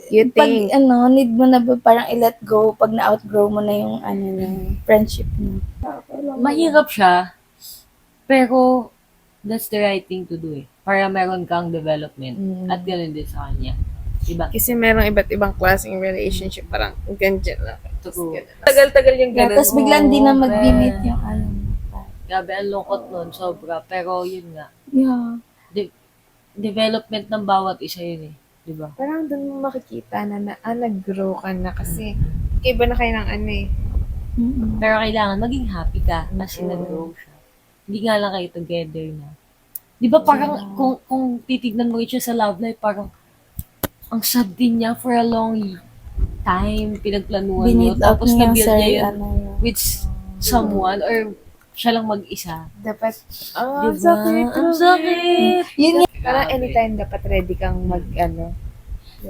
You pag think? need mo na ba parang i-let go pag na-outgrow mo na yung yung friendship mo? Mahirap siya, pero that's the right thing to do eh. Para meron kang development. At ganoon din sa kanya. Diba? Kasi merong iba't ibang klaseng relationship, parang ganyan lang. True. Tagal-tagal yung Yeah, ganun. tapos biglang di na Oo, mag-meet bet. yung Grabe, ang lungkot nun, sobra. Pero yun nga, Yeah. development ng bawat isa yun eh. Diba? Parang doon mo makikita na nag-grow ka na kasi iba na kayo ng ano eh. Mm-mm. Pero kailangan maging happy ka kasi nag-grow siya. Hindi nga lang kayo together na. Di ba parang kung titignan mo rin siya sa love life, parang ang sad din niya for a long time, pinagplanuhan niyo. Binid up Tapos niya na-build sa niya yun yun. with someone or siya lang mag-isa. Dapat, Diba? sakit. Ang sakit! Yun nga. Parang anytime dapat ready kang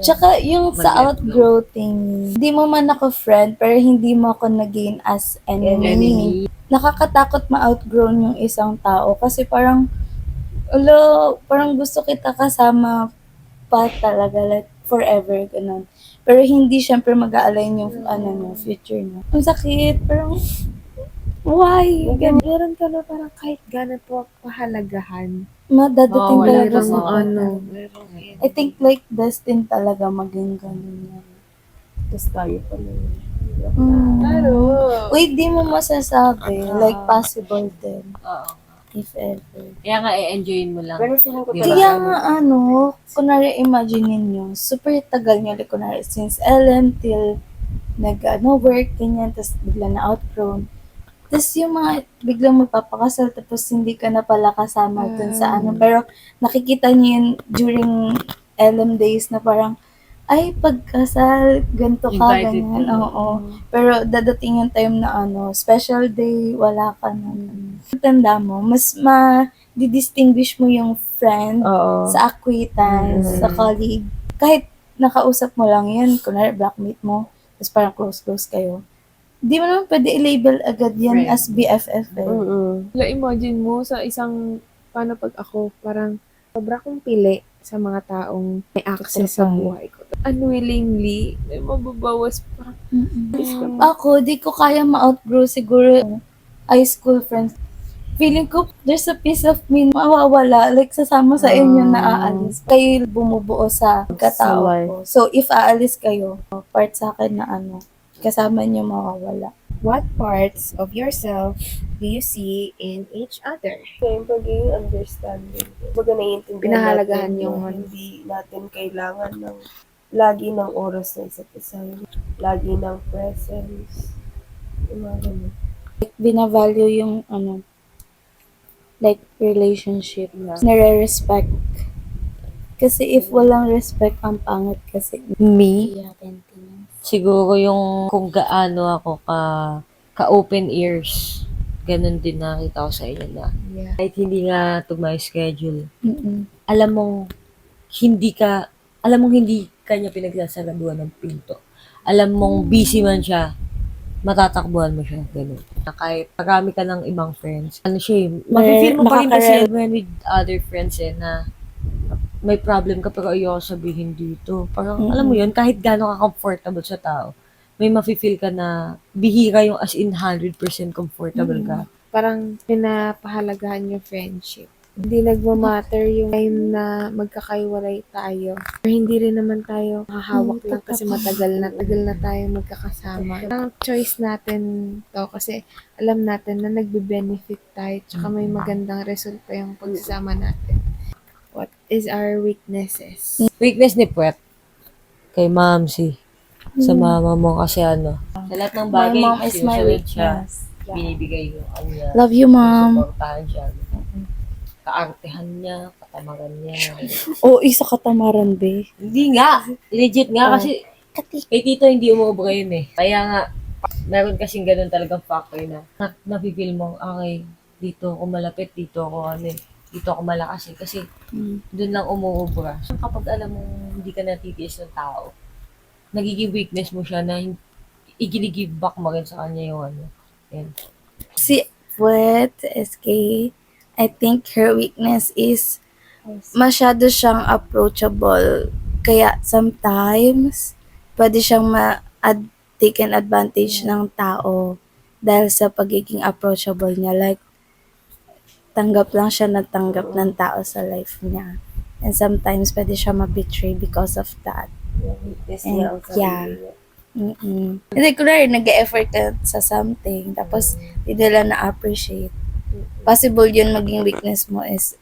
Tsaka yung sa Mag-let outgrow thing, hindi mo man ako friend, pero hindi mo ako naging as enemy. Enemy. Nakakatakot ma-outgrow yung isang tao kasi parang, parang gusto kita kasama pa talaga, like forever, ganun. Pero hindi syempre mag-a-align yung future mo. Ang sakit, parang, why? Ganun. Meron ka na parang kahit gano'n po pahalagahan. Madadating Wala talaga namang sa Merong I think like destined talaga maging ganun yan. Tapos tayo pala yun. Pero, Wait, di mo masasabi. Like, possible din. Oo. If ever. Kaya nga, i-enjoyin mo lang. Pero feeling ko Diba? talaga, Kaya nga kunwari imagine ninyo, super tagal nyo, like, kunwari, since LM till work, ganyan, tapos bigla na outgrown. Tapos yung mga biglang magpapakasal, tapos hindi ka na pala kasama dun sa pero nakikita nyo yun during LM days na parang, ay, pagkasal, ganito ka, Invited ganyan, ka. oo. Pero dadating yung time na special day, wala ka na. Tanda mo, mas ma-distinguish mo yung friend oo. sa acquaintance, sa colleague. Kahit nakausap mo lang yan, kunwari blackmate mo, tapos parang close-close kayo. Di mo naman pwede i-label agad yan Friend. as BFF eh. Imagine mo sa isang, paano pag ako, parang sobra kong pili sa mga taong may access sa buhay ko. Unwillingly, may mababawas pa. Ako, di ko kaya ma-outgrow siguro high school friends. Feeling ko, there's a piece of me mawawala, like sasama sa inyo na aalis. Kayo bumubuo sa katao ko. So, if aalis kayo, part sa akin na kasama niyo mawawala. What parts of yourself do you see in each other? yung pagiging understanding. Baga naiintindihan Pinahalagahan natin yung na hindi natin kailangan ng lagi ng oras na isa't isa. Lagi ng presence. Yung mga ganun. Like, binavalue yung like relationship. Yeah. Nare-respect. Kasi if walang respect, ang pangit kasi. Me? Yeah, continue. Siguro yung kung gaano ako ka-open ears. Ganun din nakita ko sa inyo na Yeah. kahit hindi nga to my schedule, Mm-mm. alam mong hindi kanya pinagsasaraduhan ng pinto. Alam mong busy man siya, matatakbuhan mo siya, ganun. Kahit marami ka ng ibang friends, mafe-feel mo pa rin kasi when with other friends na may problem ka pero ayoko sabihin dito. Parang, alam mo yun, kahit gano'n ka comfortable sa tao, may mafe-feel ka na bihira yung as in 100% comfortable ka. Parang pinapahalagahan yung friendship. Hindi nagmamatter yung time na magkakaiwalay tayo. Or hindi rin naman tayo hahawak lang kasi tagal na tayo magkakasama. Ang choice natin to kasi alam natin na nagbe-benefit tayo tsaka may magandang resulta yung pagsasama natin. What is our weaknesses? Weakness ni Puwet, kay Mamsi. Sa mama mo kasi sa lahat ng My bagay, mom is my sinusunod siya. weakness. Binibigay yung kanya. Love you, mom. Suportahan siya. Kaartehan niya, katamaran niya. Isa katamaran, be. Hindi nga. Legit nga kasi kay Tito hindi umubra yun eh. Kaya nga, meron kasing ganun talagang factor na napipil mo, okay, dito ako malapit, dito ako malakas eh. Kasi doon lang umuubra. So, kapag alam mo hindi ka natitiis ng tao, nagiging weakness mo siya na i-give back mo rin sa kanya yung Yan. Si Puwet, SK, I think her weakness is masyado siyang approachable Kaya sometimes, pwede siyang taken advantage ng tao dahil sa pagiging approachable niya. Like, tanggap lang siya ng tanggap ng tao sa life niya. And sometimes, pwede siya ma-betray because of that. Yung weakness niya ang And, yeah. sarili niya. Hindi, kunwari, nag-e-effort ka sa something, tapos hindi nila na-appreciate. Possible yun maging weakness mo is,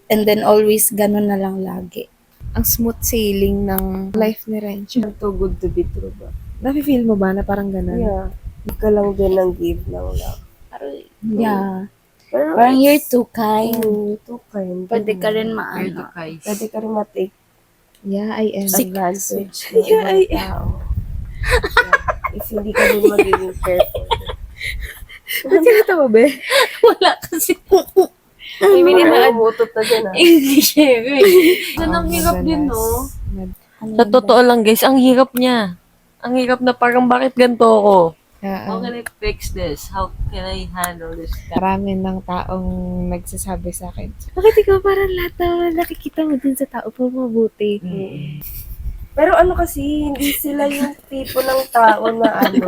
and then always ganun na lang lagi. Ang smooth sailing ng life ni Rencho. Too good to be true ba? Nafe-feel mo ba na parang ganun? Yeah. Hindi ka lang din ng give ng love. Yeah. Pero Parang you're too kind. too kind. Pwede ka rin Pwede maano. guys. Pwede ka rin matake Yeah, I am. advantage ng Yeah, ibang tao. Yeah. If hindi ka din magiging careful. Ba't ka natawa, be? Wala kasi. May umutot na dyan ah. Hindi siya eh. Ang hirap din, no? Sa totoo lang guys, ang hirap niya. Ang hirap na parang bakit ganito ako? How can I fix this? How can I handle this? Marami ng taong nagsasabi sa akin, bakit ikaw parang lahat na nakikita mo din sa tao pa mabuti? Pero ano kasi, hindi sila yung tipo ng tao na ano.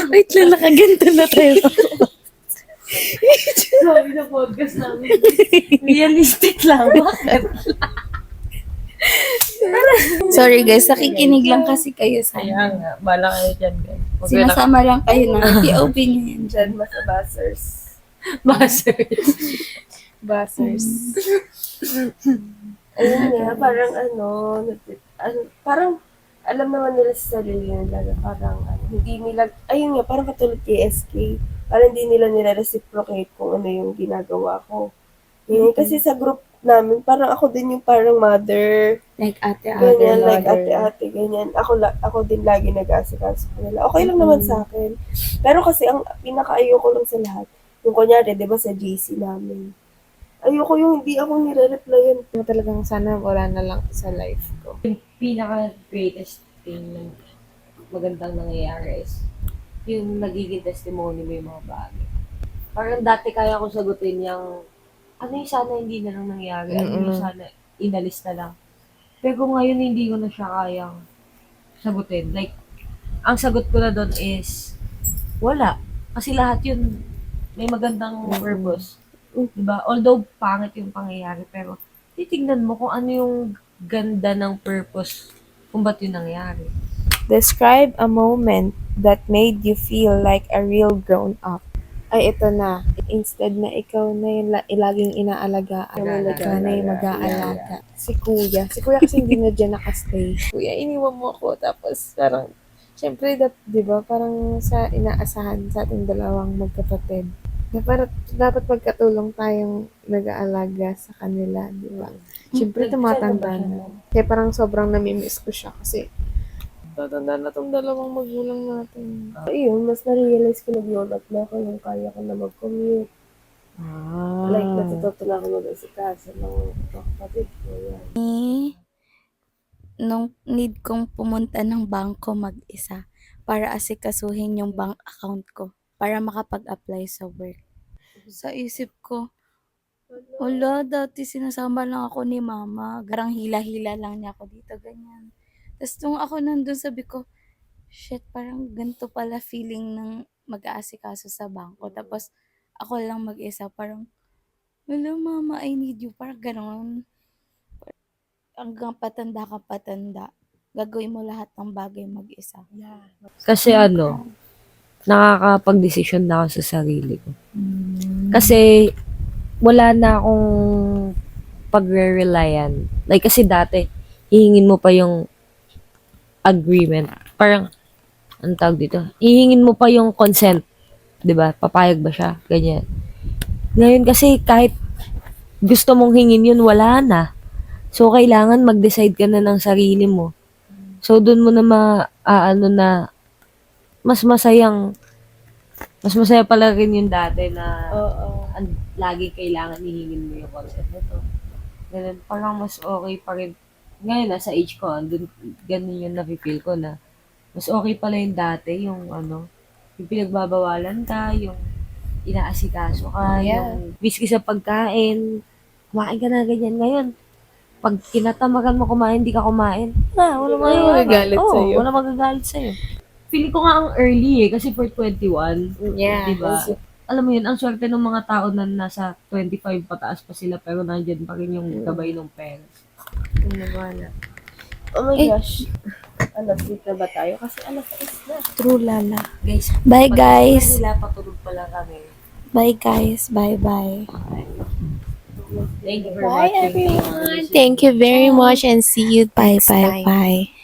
Wait lang, nakaganto na tayo. Sabi na podcast namin. Realistic lang. Bakit? Sorry guys, nakikinig lang kasi kayo sa Kaya nga, bala kayo dyan guys. Sinasama lang kayo na POV niyo yan dyan. Diyan masabasers. Masters. Buzzers. Ayun nga, parang parang alam naman nila sa sarili nila na parang hindi nila, ayun nga, parang katulad kay SK, parang hindi nila nila-reciprocate kung ano yung ginagawa ko. Yun, kasi sa group namin, parang ako din yung parang mother, Like ate-ate. ganyan, like mother. ate-ate, ganyan. Ako din lagi nag-aasikaso ko nila. Okay lang naman sa akin. Pero kasi ang pinaka-ayoko lang sa lahat, yung kunyari, di ba sa GC namin, ayoko yung hindi ako nire-replyan. Talagang sana wala na lang sa life ko. Pinaka-greatest thing na magandang nangyayari is yung nagiging testimony mo yung mga bagay. Parang dati kaya ko sagutin yung ano yung sana hindi na lang nangyari, ano yung sana inalis na lang. Pero ngayon hindi ko na siya kayang sagutin. Like, ang sagot ko na doon is wala. Kasi lahat yun may magandang purpose. Diba? Although pangit yung pangyayari, pero titignan mo kung ano yung ganda ng purpose kung ba't yun nangyari. Describe a moment that made you feel like a real grown-up. Ay, ito na. Instead na ikaw na yung laging inaalagaan, ikaw na yung mag-aalaga. Si kuya. Si kuya kasi hindi na dyan nakastay. Kuya, iniwan mo ako. Tapos parang, syempre, di ba, parang sa inaasahan sa ating dalawang magkapatid. Na parang dapat magkatulong tayong nag-aalaga sa kanila, di ba? Syempre, tumatanda na. Kaya parang sobrang namimiss ko siya kasi tatanda na tong dalawang magulang natin. Ayun, mas na-realize ko nag-grown up na ako yung kaya ko na mag-commute. Like, natututo na ako mag-asikaso ng kapatid ko. Yan. Nung need kong pumunta ng bangko mag-isa para asikasuhin yung bank account ko para makapag-apply sa work. Sa isip ko, wala, dati sinasama lang ako ni mama. Garang hila-hila lang niya ako dito, ganyan. Tapos nung ako nandun, sabi ko, shit, parang ganito pala feeling ng mag-aasikaso sa bangko. Tapos ako lang mag-isa, parang, wala mama, I need you. Parang ganon. Hanggang patanda ka patanda, gagawin mo lahat ng bagay mag-isa. Kasi nakakapag-desisyon na ako sa sarili ko. Kasi wala na akong pagre-relyan. Like, kasi dati, hihingin mo pa yung agreement. Parang, ang tawag dito? Hihingin mo pa yung consent. 'Di ba? Papayag ba siya? Ganyan. Ngayon kasi, kahit gusto mong hingin yun, wala na. So, kailangan mag-decide ka na ng sarili mo. So, dun mo na na mas masaya pala rin yung dati na lagi kailangan hihingin mo yung consent nito. Ganun, parang mas okay pa rin. Ngayon, nasa age ko, ganun yung nafe-feel ko na mas okay pala yung dati, yung yung pinagbabawalan ka, yung inaasikaso ka, yung whiskey sa pagkain, kumain ka na ganyan. Ngayon, pag kinatamagan mo kumain, hindi ka kumain, wala magagalit sa'yo. Wala magagalit sa'yo. Feeling ko nga ang early kasi for 21, Yeah. diba? Alam mo yun, ang swerte ng mga tao na nasa 25 pataas pa sila pero nandyan pa rin yung gabay ng parents. Wala. Oh my gosh. Alas 8 na ba tayo? Kasi alas 6 na. True, Lala. Guys, Bye, pag guys. nila patulog pa lang kami. Bye, guys. Bye-bye. Thank you for Bye, watching. everyone. Thank you very much and see you Bye, next bye, time. bye.